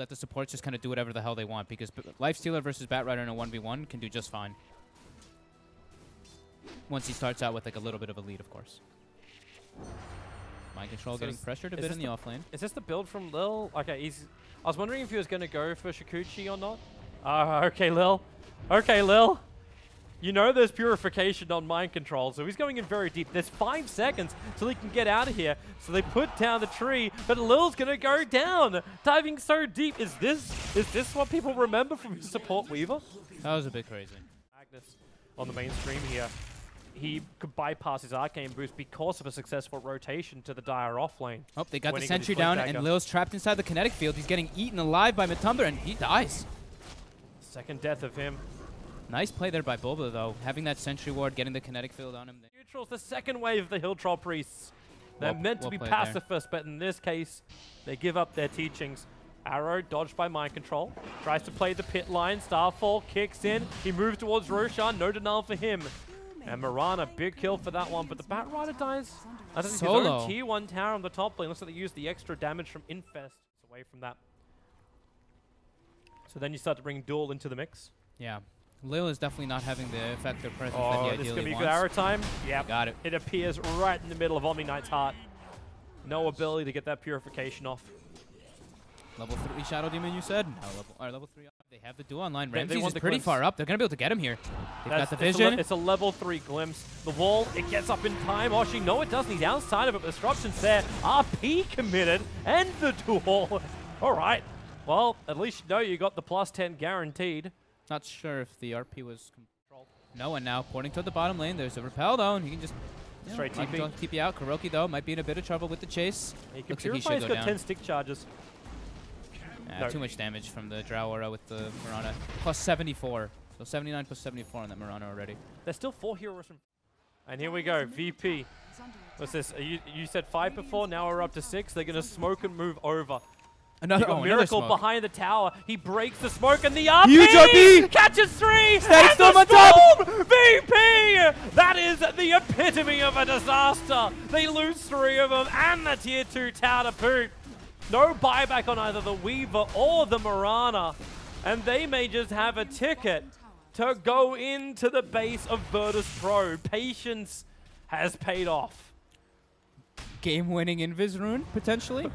let the supports just kind of do whatever the hell they want, because Lifestealer versus Batrider in a 1v1 can do just fine. Once he starts out with like a little bit of a lead, of course. Mind Control getting pressured a bit in the off lane. Is this the build from Lil? Okay, I was wondering if he was going to go for Shikuchi or not. Okay, Lil. Okay, Lil. You know there's purification on Mind Control, so he's going in very deep. There's 5 seconds till he can get out of here. So they put down the tree, but Lil's going to go down. Diving so deep. Is this what people remember from his support Weaver? That was a bit crazy. Magnus on the mainstream here. He could bypass his arcane boost because of a successful rotation to the Dire off lane. Oh, they got the sentry down, and Lil's trapped inside the kinetic field. He's getting eaten alive by Matumba, and he dies. Second death of him. Nice play there by Bulba, though. Having that sentry ward, getting the kinetic field on him. Neutrals, the second wave of the Hill Troll Priests. They're meant to be pacifists, but in this case, they give up their teachings. Arrow dodged by Mind Control. Tries to play the pit line. Starfall kicks in. He moves towards Roshan. No denial for him. And Mirana, big kill for that one, but the Batrider dies. I think his own tier 1 tower on the top lane. Looks like they used the extra damage from Infest away from that. So then you start to bring Duel into the mix. Yeah. Lil is definitely not having the effective presence that he ideally wants. This is going to be good arrow time. Yeah, got it. It appears right in the middle of Omni Knight's heart. No ability to get that purification off. Level 3 Shadow Demon, you said? No, level 3. They have the duel online. Ramses is pretty glimpse. far up. They're going to be able to get him here. They've got the vision. It's a level 3 glimpse. The wall, it gets up in time. Oshi, no it doesn't. He's outside of it. Disruption's there. RP committed. And the duel. All right. Well, at least you know you got the +10 guaranteed. Not sure if the RP was controlled. No one now. Porting toward the bottom lane. There's a repel, though, and he can just... Straight TP. TP out. Kuroki, though, might be in a bit of trouble with the chase. He can purify. He's got 10 stick charges. Too much damage from the Drow Aura with the Mirana. +74. So 79 + 74 on that Mirana already. There's still 4 heroes from... And here we go. VP. What's this? You said 5 before. Now we're up to 6. They're going to smoke and move over. Another Miracle behind the tower. He breaks the smoke and the RP! Huge RP! Catches 3! Stay storm on top! VP! That is the epitome of a disaster. They lose 3 of them and the tier 2 tower to boot. No buyback on either the Weaver or the Mirana. And they may just have a ticket to go into the base of Virtus.pro. Patience has paid off. Game-winning Invis rune, potentially?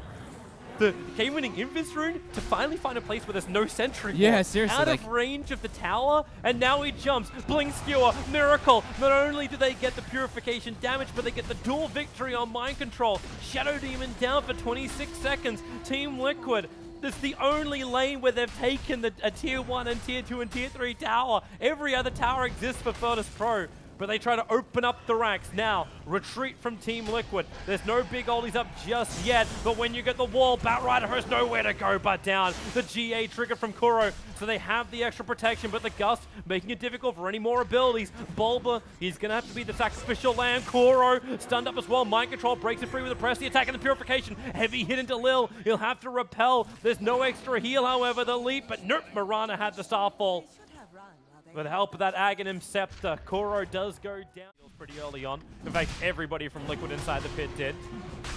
The game-winning Invis rune to finally find a place where there's no sentry. Yeah, seriously. Out of range of the tower, and now he jumps. Blink Skewer, Miracle. Not only do they get the purification damage, but they get the dual victory on Mind Control. Shadow Demon down for 26 seconds. Team Liquid. This is the only lane where they've taken a tier 1 and tier 2 and tier 3 tower. Every other tower exists for Virtus.pro. But they try to open up the ranks. Now, retreat from Team Liquid. There's no big oldies up just yet, but when you get the wall, Batrider has nowhere to go but down. The GA trigger from Kuro, so they have the extra protection, but the Gust making it difficult for any more abilities. Bulba, he's going to have to be the sacrificial lamb. Kuro, stunned up as well. Mind Control breaks it free with a press, the attack and the purification. Heavy hit into Lil. He'll have to repel. There's no extra heal, however, the leap, but nope, Mirana had the Starfall. With the help of that Aghanim Scepter, Kuro does go down pretty early on. In fact, everybody from Liquid inside the pit did.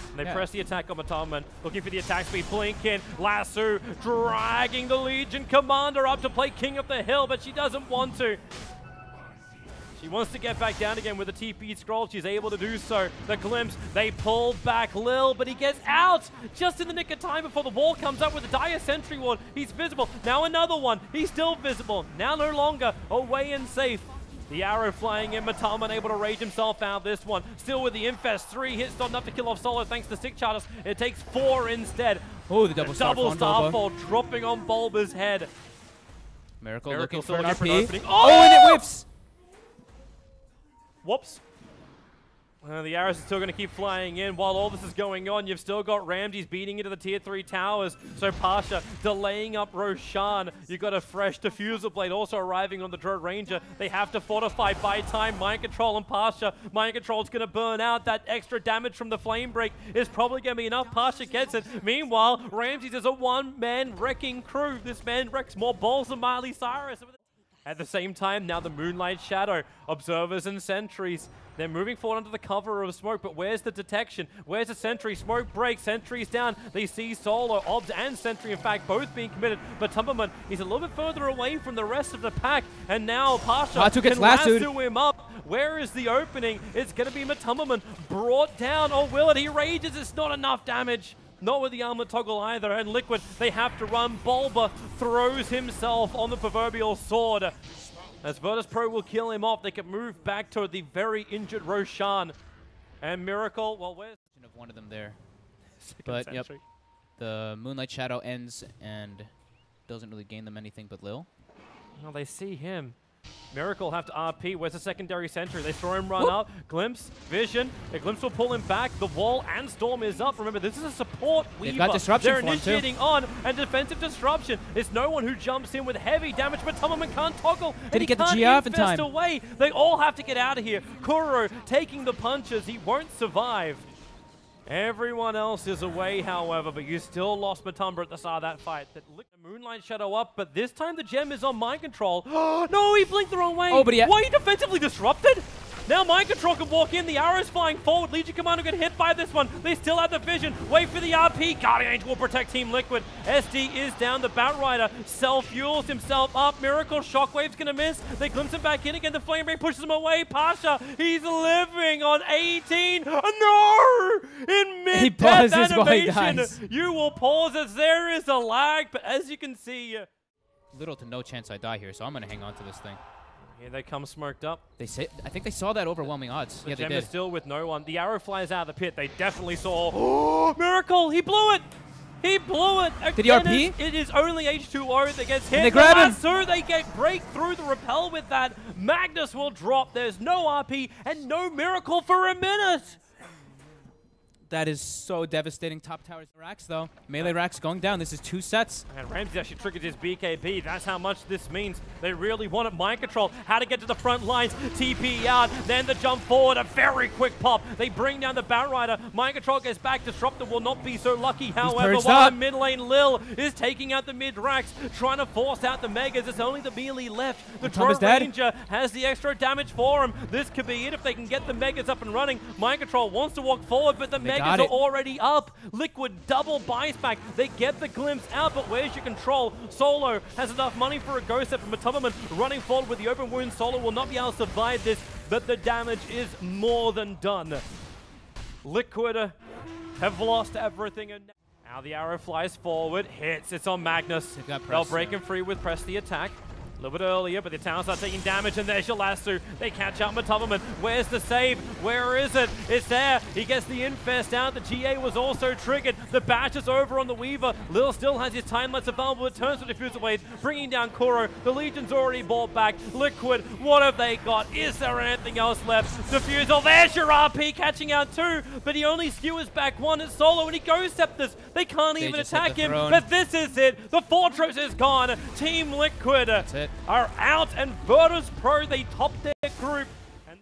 And they press the attack on Matumbaman, looking for the attack speed. Blink in, Lasso dragging the Legion Commander up to play King of the Hill, but she doesn't want to. She wants to get back down again with a TP scroll. She's able to do so. The glimpse, they pull back Lil, but he gets out just in the nick of time before the wall comes up with the Dire Sentry Ward. He's visible. Now another one. He's still visible. Now no longer away and safe. The arrow flying in. Matumbaman able to rage himself out this one. Still with the Infest. 3 hits, not enough to kill off Solo thanks to stick charges. It takes 4 instead. Oh, the double Starfall dropping on Bulba's head. Miracle looking for an RP. Oh, and it whiffs! Whoops. The arrows are still going to keep flying in. While all this is going on, you've still got Ramses beating into the tier 3 towers. So Pasha delaying up Roshan. You've got a fresh Diffusal Blade also arriving on the Drow Ranger. They have to fortify by time. Mind Control and Pasha. Mind Control's going to burn out. That extra damage from the Flame Break is probably going to be enough. Pasha gets it. Meanwhile, Ramses is a one-man wrecking crew. This man wrecks more balls than Miley Cyrus. At the same time, now the Moonlight Shadow, observers and sentries. They're moving forward under the cover of smoke, but where's the detection? Where's the sentry? Smoke breaks, sentry's down. They see Solo, Obs and Sentry, in fact, both being committed. But Tumberman, he's a little bit further away from the rest of the pack. And now Pasha can lasso him up. Where is the opening? It's going to be Matumberman brought down. Or will it? He rages. It's not enough damage. Not with the armor toggle either. And Liquid, they have to run. Bulba throws himself on the proverbial sword. As Virtus.pro will kill him off, they can move back to the very injured Roshan. And Miracle, well, where's... of one of them there. But, yep, the Moonlight Shadow ends and doesn't really gain them anything but Lil. Well, they see him. Miracle have to RP. Where's the secondary sentry? They throw him run up. Glimpse, Vision. The Glimpse will pull him back. The wall and Storm is up. Remember, this is a support Weaver. They've got disruption. They're initiating on, and defensive disruption. It's no one who jumps in with heavy damage, but Tumberman can't toggle. Did he get the G off in time? Away. They all have to get out of here. Kuro taking the punches. He won't survive. Everyone else is away, however, but you still lost Matumba at the start of that fight. That lit the Moonlight Shadow up, but this time the gem is on mind control. No, he blinked the wrong way. Oh, but why he defensively disrupted? Now mind control can walk in. The arrow's flying forward. Legion Commander get hit by this one. They still have the vision. Wait for the RP. Guardian Angel will protect Team Liquid. SD is down. The Batrider self-fuels himself up. Miracle Shockwave's going to miss. They glimpse him back in again. The Flame Ring pushes him away. Pasha, he's living on 18. No! In mid-death animation, you will pause as there is a lag. But as you can see... little to no chance I die here, so I'm going to hang on to this thing. Here they come smoked up. I think they saw that overwhelming odds. The gem is still with no one. The arrow flies out of the pit. They definitely saw. Oh, Miracle! He blew it! He blew it! Again, did he RP? It is only H2O that gets hit. And they grab him! So they break through the rappel with that. Magnus will drop. There's no RP and no Miracle for a minute. That is so devastating. Top towers racks, though. Melee racks going down. This is 2 sets. And Ramsey actually triggered his BKB. That's how much this means. They really wanted mind control. How to get to the front lines. TP out. Then the jump forward. A very quick pop. They bring down the Batrider. Mind control gets back. Disruptor will not be so lucky. However, while the mid lane Lil is taking out the mid racks, trying to force out the Megas. It's only the melee left. The Troll Ranger has the extra damage for him. This could be it if they can get the Megas up and running. Mind control wants to walk forward, but the Megas are already up. Liquid double buys back. They get the glimpse out, but where's your control? Solo has enough money for a ghost set from Matumberman running forward with the open wound. Solo will not be able to survive this, but the damage is more than done. Liquid have lost everything. And now the arrow flies forward, hits. It's on Magnus. They'll break him free with press the attack. A little bit earlier, but the Talons are taking damage, and there's your lasso. They catch up Matumberman. Where's the save? Where is it? It's there. He gets the infest out. The GA was also triggered. The bash is over on the Weaver. Lil still has his timelines available. It turns to Diffuser Waves, bringing down Kuro. The Legion's already bought back. Liquid, what have they got? Is there anything else left? Diffusal, there's your RP catching out too, but he only skewers back one. It's Solo, and he goes Scepters. They can't even attack him, but this is it. The Fortress is gone. Team Liquid are out, and Virtus.pro, they top their group. And